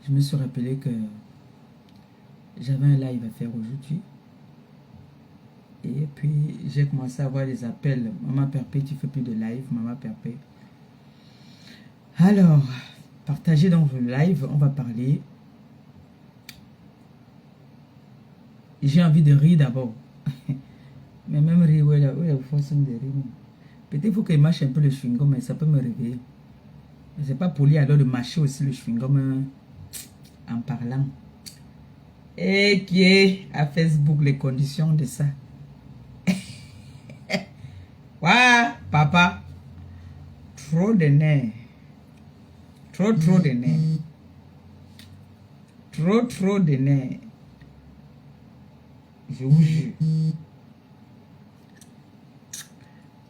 je me suis rappelé que j'avais un live à faire aujourd'hui. Et puis, j'ai commencé à avoir des appels. Maman Perpé, tu fais plus de live, Maman Perpé. Alors, partagez donc le live, on va parler. J'ai envie de rire d'abord. Mais même rire, ouais, la force de rire. Peut-être qu'il faut que je mâche un peu le chewing-gum, mais ça peut me réveiller. C'est pas poli alors de mâcher aussi le chewing-gum en parlant. Et qui est à Facebook les conditions de ça. Waouh, papa. Trop de nerfs. Trop de nerfs. Trop de nerfs. Je vous jure.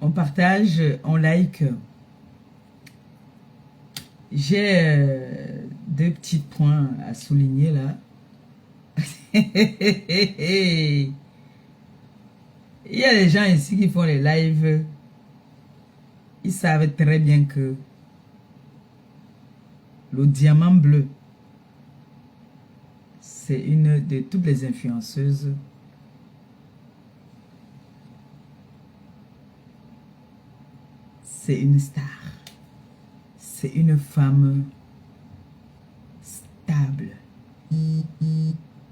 On partage, on like. J'ai deux petits points à souligner là. Il y a des gens ici qui font les lives. Ils savent très bien que le diamant bleu, c'est une de toutes les influenceuses. C'est une star. C'est une femme stable.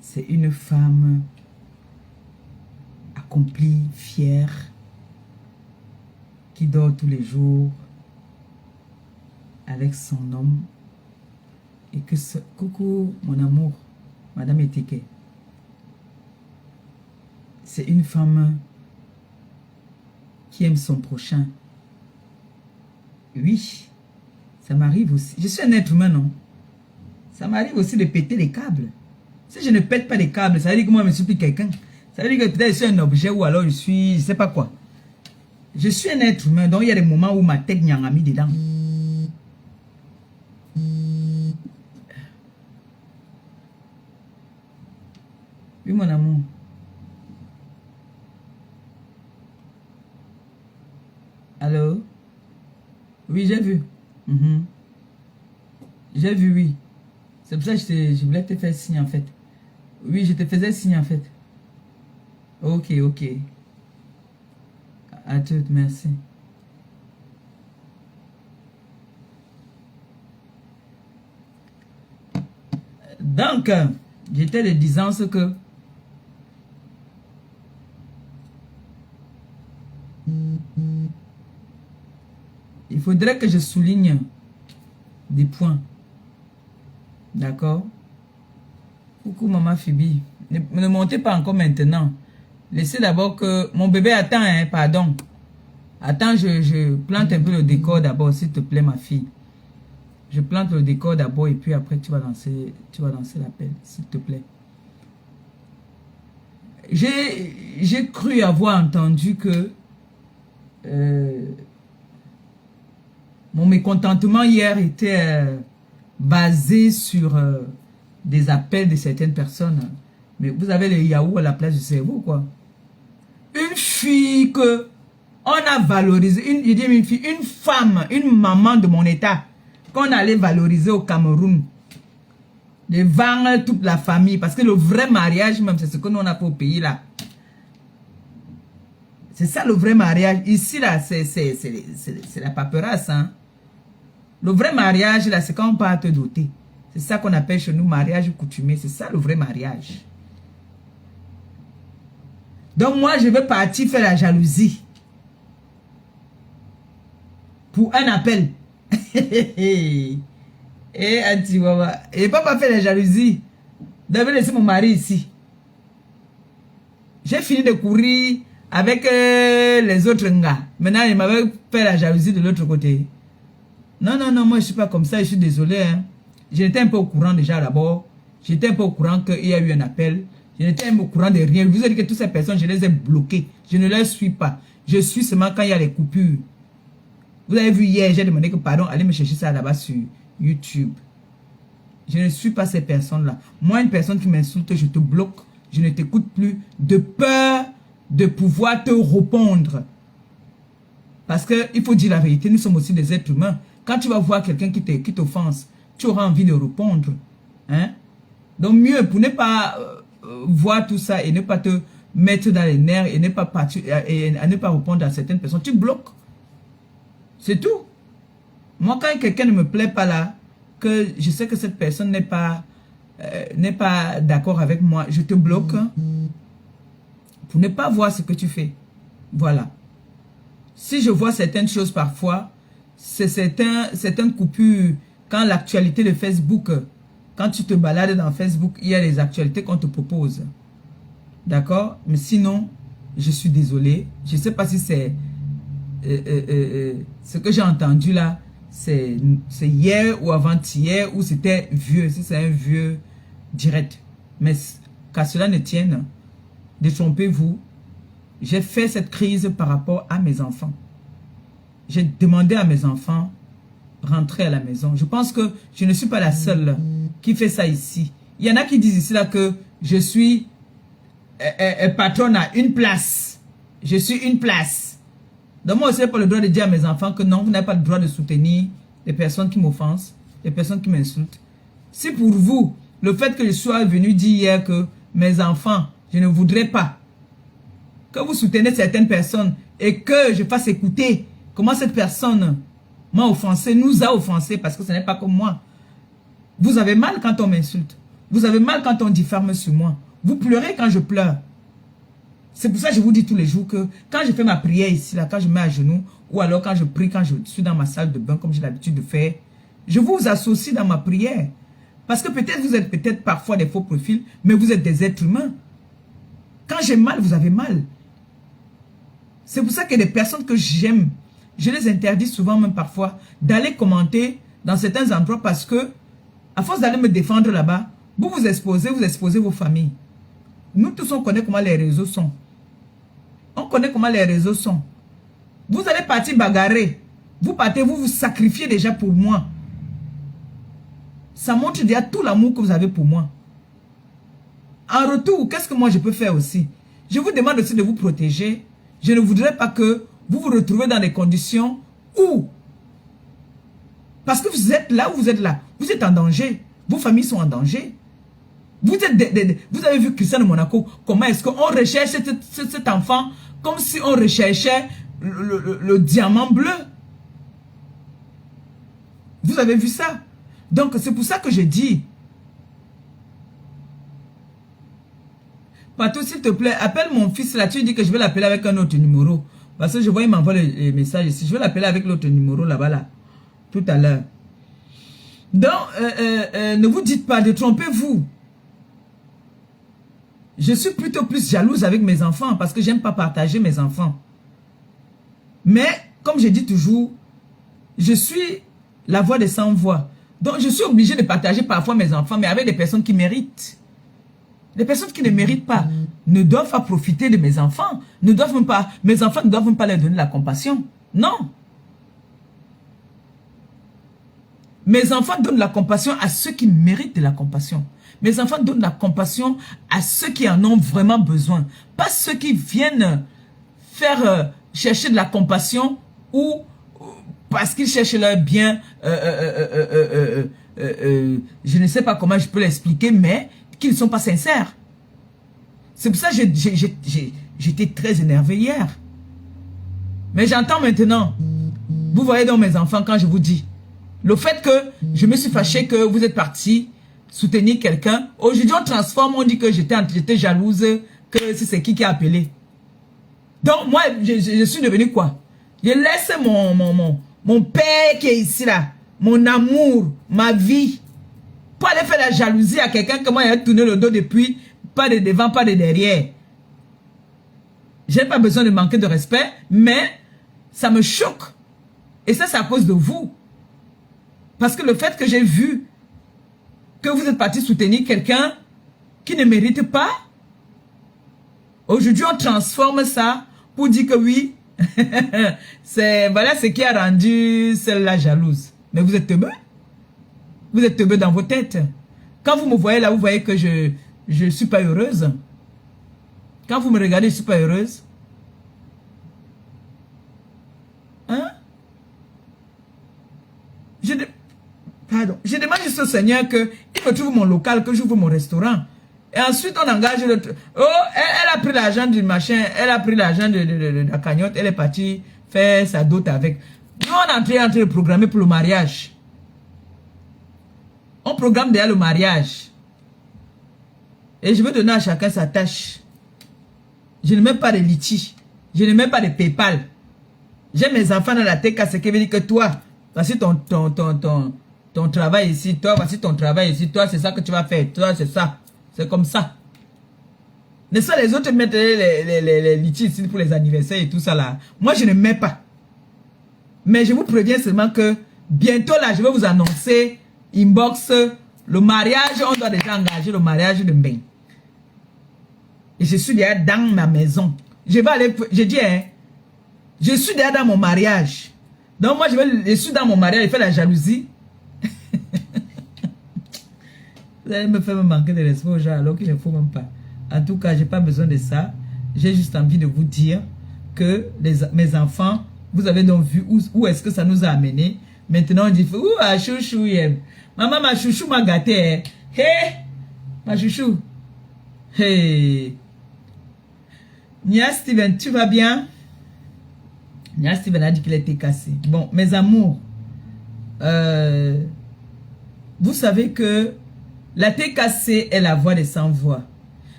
C'est une femme accomplie, fière, qui dort tous les jours avec son homme. Et que ce... Coucou, mon amour, Madame Etiquet. C'est une femme qui aime son prochain. Oui, ça m'arrive aussi. Je suis un être humain, non? Ça m'arrive aussi de péter les câbles. Si je ne pète pas les câbles, ça veut dire que moi, je ne suis plus quelqu'un. Ça veut dire que peut-être je suis un objet ou alors je suis, je ne sais pas quoi. Je suis un être humain, donc il y a des moments où ma tête n'y a mis dedans. Oui, mon amour. Allô? Oui, j'ai vu. J'ai vu, oui. C'est pour ça que je voulais te faire signe, en fait. Oui, je te faisais signe, en fait. Ok, ok. À toutes, merci. Donc, j'étais de disant ce que... Il faudrait que je souligne des points. D'accord? Coucou, maman Phoebe. Ne montez pas encore maintenant. Laissez d'abord que... Mon bébé attend, hein, pardon. Attends, je plante un peu le décor d'abord, s'il te plaît, ma fille. Je plante le décor d'abord et puis après, tu vas lancer l'appel, s'il te plaît. J'ai cru avoir entendu que... mon mécontentement hier était basé sur des appels de certaines personnes. Mais vous avez le yaourt à la place du cerveau, quoi. Une fille que on a valorisé, une femme, une maman de mon état, qu'on allait valoriser au Cameroun, devant toute la famille, parce que le vrai mariage, même, c'est ce que nous on a fait au pays, là. C'est ça le vrai mariage. Ici, là, c'est la paperasse, hein. Le vrai mariage, là, c'est quand on part te doter. C'est ça qu'on appelle chez nous mariage coutumier. C'est ça le vrai mariage. Donc moi, je vais partir faire la jalousie. Pour un appel. Et Antiwawa. Et pas faire la jalousie. Je vais laisser mon mari ici. J'ai fini de courir avec les autres gars. Maintenant, il m'avait fait la jalousie de l'autre côté. Non, non, non, moi je suis pas comme ça, je suis désolé. Hein. J'étais un peu au courant déjà d'abord. J'étais un peu au courant qu'il y a eu un appel. Je n'étais même au courant de rien. Je vous ai dit que toutes ces personnes, je les ai bloquées. Je ne les suis pas. Je suis seulement quand il y a les coupures. Vous avez vu hier, j'ai demandé que pardon, allez me chercher ça là-bas sur YouTube. Je ne suis pas ces personnes-là. Moi, une personne qui m'insulte, je te bloque. Je ne t'écoute plus de peur de pouvoir te répondre. Parce qu'il faut dire la vérité, nous sommes aussi des êtres humains. Quand tu vas voir quelqu'un qui t'offense, tu auras envie de répondre. Hein? Donc mieux, pour ne pas voir tout ça et ne pas te mettre dans les nerfs et ne pas partir, et à ne pas répondre à certaines personnes, tu bloques. C'est tout. Moi, quand quelqu'un ne me plaît pas là, que je sais que cette personne n'est pas d'accord avec moi, je te bloque pour ne pas voir ce que tu fais. Voilà. Si je vois certaines choses parfois, c'est certaines coupures. Quand l'actualité de Facebook, quand tu te balades dans Facebook, il y a les actualités qu'on te propose. D'accord? Mais sinon, je suis désolé. Je ne sais pas si c'est ce que j'ai entendu là, c'est hier ou avant-hier, ou c'était vieux, si c'est un vieux direct. Mais qu'à cela ne tienne, détrompez-vous. J'ai fait cette crise par rapport à mes enfants. J'ai demandé à mes enfants rentrer à la maison. Je pense que je ne suis pas la seule qui fait ça ici. Il y en a qui disent ici là que je suis patronne à une place. Je suis une place. Donc moi aussi, je n'ai pas le droit de dire à mes enfants que non, vous n'avez pas le droit de soutenir les personnes qui m'offensent, les personnes qui m'insultent. Si pour vous, le fait que je sois venu dire hier que mes enfants, je ne voudrais pas que vous soutenez certaines personnes et que je fasse écouter comment cette personne m'a offensé, nous a offensé, parce que ce n'est pas comme moi. Vous avez mal quand on m'insulte. Vous avez mal quand on diffame sur moi. Vous pleurez quand je pleure. C'est pour ça que je vous dis tous les jours que quand je fais ma prière ici, là, quand je mets à genoux, ou alors quand je prie, quand je suis dans ma salle de bain, comme j'ai l'habitude de faire, je vous associe dans ma prière. Parce que peut-être vous êtes peut-être parfois des faux profils, mais vous êtes des êtres humains. Quand j'ai mal, vous avez mal. C'est pour ça que les personnes que j'aime, je les interdis souvent même parfois d'aller commenter dans certains endroits parce que, à force d'aller me défendre là-bas, vous vous exposez vos familles. Nous tous, on connaît comment les réseaux sont. On connaît comment les réseaux sont. Vous allez partir bagarrer. Vous partez, vous vous sacrifiez déjà pour moi. Ça montre déjà tout l'amour que vous avez pour moi. En retour, qu'est-ce que moi je peux faire aussi? Je vous demande aussi de vous protéger. Je ne voudrais pas que vous vous retrouvez dans des conditions où, parce que vous êtes là où vous êtes là, vous êtes en danger. Vos familles sont en danger. Vous avez vu Cristiano Monaco, comment est-ce qu'on recherche cet enfant comme si on recherchait le diamant bleu. Vous avez vu ça? Donc c'est pour ça que je dis, Patou, s'il te plaît, appelle mon fils là, tu dis que je vais l'appeler avec un autre numéro. Parce que je vois, il m'envoie les messages ici. Je vais l'appeler avec l'autre numéro là-bas, là, tout à l'heure. Donc, ne vous dites pas, détrompez-vous. Je suis plutôt plus jalouse avec mes enfants parce que j'aime pas partager mes enfants. Mais, comme je dis toujours, je suis la voix des sans voix. Donc, je suis obligée de partager parfois mes enfants, mais avec des personnes qui méritent. Les personnes qui ne méritent pas ne doivent pas profiter de mes enfants. Mes enfants ne doivent même pas leur donner la compassion. Non. Mes enfants donnent la compassion à ceux qui méritent de la compassion. Mes enfants donnent la compassion à ceux qui en ont vraiment besoin. Pas ceux qui viennent faire chercher de la compassion ou parce qu'ils cherchent leur bien. Je ne sais pas comment je peux l'expliquer, mais qui ne sont pas sincères. C'est pour ça que j'étais très énervé hier. Mais j'entends maintenant. Vous voyez donc mes enfants quand je vous dis. Le fait que je me suis fâché que vous êtes partis soutenir quelqu'un. Aujourd'hui on transforme, on dit que j'étais jalouse, que c'est qui a appelé. Donc moi je suis devenu quoi? Je laisse mon père qui est ici là, mon amour, ma vie, pour aller faire la jalousie à quelqu'un que moi il a tourné le dos depuis, pas de devant, pas de derrière. J'ai pas besoin de manquer de respect, mais ça me choque. Et ça, c'est à cause de vous. Parce que le fait que j'ai vu que vous êtes parti soutenir quelqu'un qui ne mérite pas, aujourd'hui on transforme ça pour dire que oui, voilà ce qui a rendu celle-là jalouse. Mais vous êtes teubeux. Vous êtes teubeux dans vos têtes. Quand vous me voyez là, vous voyez que je ne suis pas heureuse. Quand vous me regardez, je ne suis pas heureuse. Hein? Je demande juste au Seigneur qu'il Il me trouve mon local, que j'ouvre mon restaurant. Et ensuite, on engage le... Oh, elle a pris l'argent du machin, elle a pris l'argent de la cagnotte, elle est partie faire sa dot avec. Nous, on est en train de programmer pour le mariage. On programme déjà le mariage. Et je veux donner à chacun sa tâche. Je ne mets pas de litige. Je ne mets pas de PayPal. J'ai mes enfants dans la tête, ce qui veut dire que toi, voici ton travail ici, toi, voici ton travail ici, toi, c'est ça que tu vas faire, toi, c'est ça. C'est comme ça. Mais ça, les autres mettent les litiges ici pour les anniversaires et tout ça là. Moi, je ne mets pas. Mais je vous préviens seulement que bientôt là, je vais vous annoncer, inbox, le mariage, on doit déjà engager le mariage de Mbeng. Et je suis déjà dans ma maison. Je vais aller, je dis, hein, je suis déjà dans mon mariage. Donc moi, je suis dans mon mariage, je fais la jalousie. Vous allez me faire me manquer de respect aux gens alors qu'il ne faut même pas. En tout cas, je n'ai pas besoin de ça. J'ai juste envie de vous dire que mes enfants, vous avez donc vu où est-ce que ça nous a amené. Maintenant, on dit, ouh, ah, chouchou, maman, ma chouchou m'a gâté. Hé, ma chouchou. Hey. Nia Steven, tu vas bien? Nia Steven a dit qu'il était cassé. Bon, mes amours, vous savez que la TKC est la voix des sans-voix.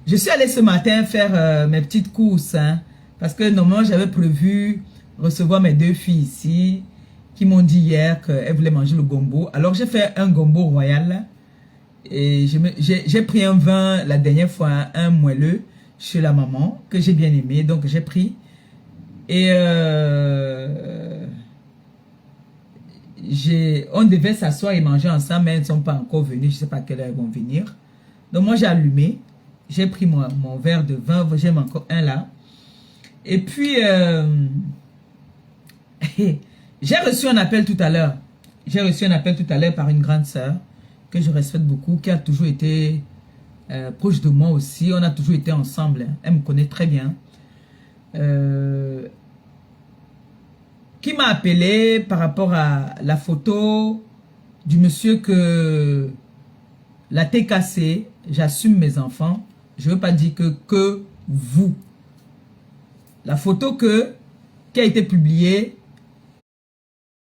Je suis allée ce matin faire mes petites courses, hein, parce que normalement j'avais prévu recevoir mes deux filles ici, qui m'ont dit hier qu'elles voulaient manger le gombo. Alors j'ai fait un gombo royal, et j'ai pris un vin la dernière fois, un moelleux, chez la maman, que j'ai bien aimé, donc j'ai pris. Et on devait s'asseoir et manger ensemble, mais elles ne sont pas encore venues, je ne sais pas à quelle heure elles vont venir. Donc moi j'ai allumé, j'ai pris mon verre de vin, j'aime encore un là. Et puis, j'ai reçu un appel tout à l'heure. J'ai reçu un appel tout à l'heure par une grande sœur, que je respecte beaucoup, qui a toujours été proche de moi aussi. On a toujours été ensemble, elle me connaît très bien. Qui m'a appelé par rapport à la photo du monsieur que la TKC, j'assume mes enfants, je ne veux pas dire que vous. La photo qui a été publiée